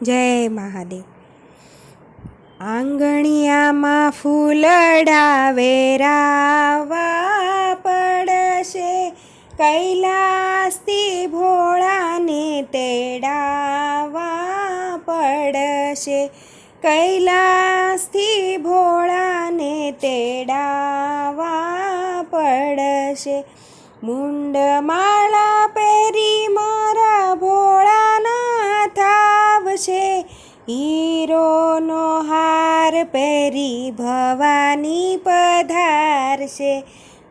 જય મહાદેવ. આંગણિયામાં ફૂલડા વેરાવા પડશે, કૈલાસથી ભોળાને તેડાવા પડશે, કૈલાસથી ભોળાને તેડાવા પડશે. મુંડમાળા પહેરી મારા ભોળાનાથ આવશે, હીરોનો હાર પહેરી ભવાની પધારશે,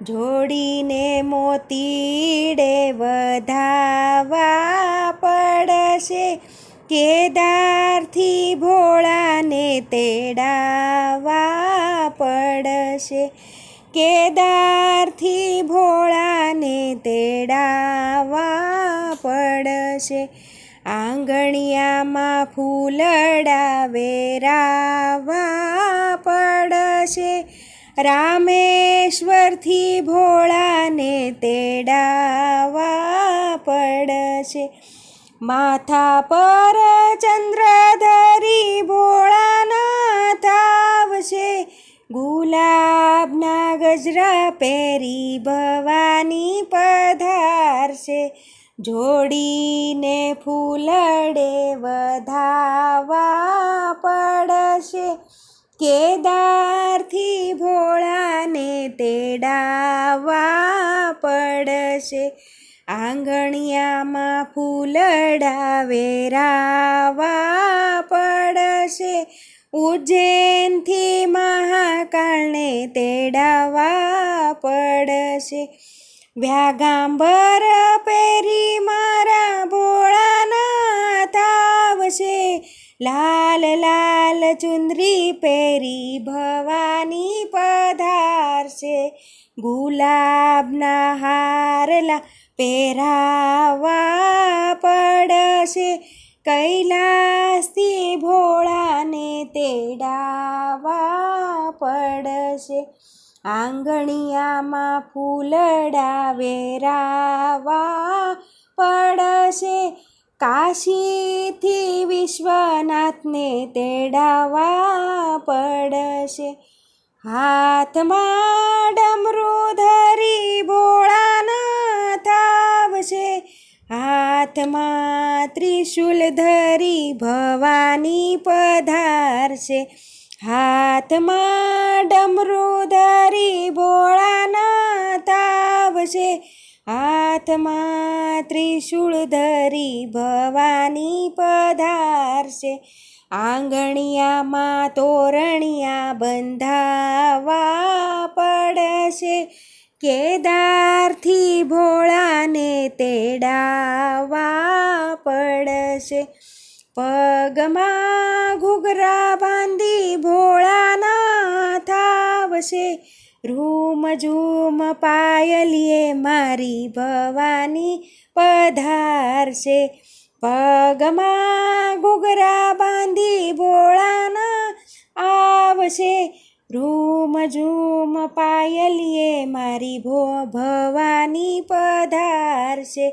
જોડીને મોતીડે વધાવા પડશે, કેદારથી ભોળાને તેડાવા પડશે, કેદારથી ભોળાને તેડાવા પડશે. આંગણિયામાં ફૂલડા વેરાવા પડશે, રામેશ્વરથી ભોળાને તેડાવા પડશે, માથા પર ચંદ્ર ધરી ભોળાનાથ આવશે, ગુલાબના ગજરા પહેરી ભવાની પધારશે, જોડીને ફૂલડે વધાવા પડશે, કેદારથી ભોળાને તેડાવા પડશે. આંગણિયામાં ફૂલડા વેરાવા પડશે, ઉજ્જૈનથી મહાકાળને તેડાવા પડશે, વ્યાગાંબર પહેરી મારા ભોળાનાથ આવશે, લાલ લાલ ચુંદરી પહેરી ભવાની પધારશે, ગુલાબના હારલા પહેરાવા પડશે, કૈલાસથી ભોળાને તેડાવા પડશે. આંગણિયામાં ફૂલડા વેરાવા પડશે, કાશીથી વિશ્વનાથને તેડાવા પડશે, હાથમાં ડમરું ધરી ભોળાનાથ આવશે, હાથમાં ત્રિશૂલ ધરી ભવાની પધારશે, હાથમાં ડમરું ધરી ભોળાનાથ આવશે, હાથમાં ત્રિશૂળ ધરી ભવાની પધારશે, આંગણિયામાં તોરણિયા બંધાવા પડશે, કેદારથી ભોળાને તેડાવા પડશે, પગમાં ઘૂઘરા બાંધી ભોળાનાથ આવશે, રૂમ ઝૂમ પાયલીએ મારી ભવાની પધારશે, પગમાં ઘૂઘરા બાંધી ભોળાનાથ આવશે, રૂમ ઝૂમ પાયલીએ મારી ભવાની પધારશે,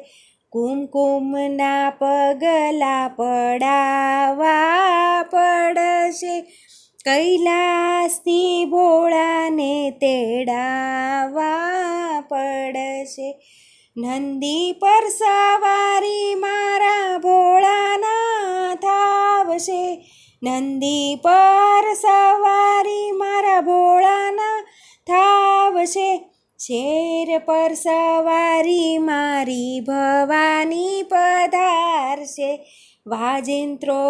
કુમકુમના પગલા પડાવા પડશે, કૈલાસથી ભોળાને તેડાવા પડશે, નંદી પર સવારી મારા ભોળાનાથ આવશે, નંદી પર સવારી મારા ભોળાનાથ આવશે, શેર પર સવારી મારી ભવાની પધારશે, વાજિંત્રો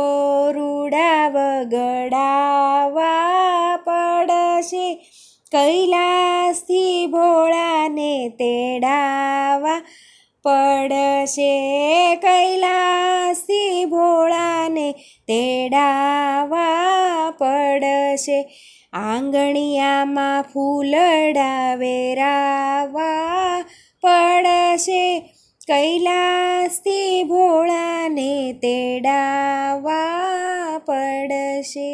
રૂડા વગડાવા પડશે, કૈલાસથી ભોળાને તેડાવા પડશે, કૈલાસથી ભોળાને તેડાવા પડશે. આંગણિયામાં ફૂલડા વેરાવા પડશે, કૈલાસથી ભોળાને તેડાવા પડશે.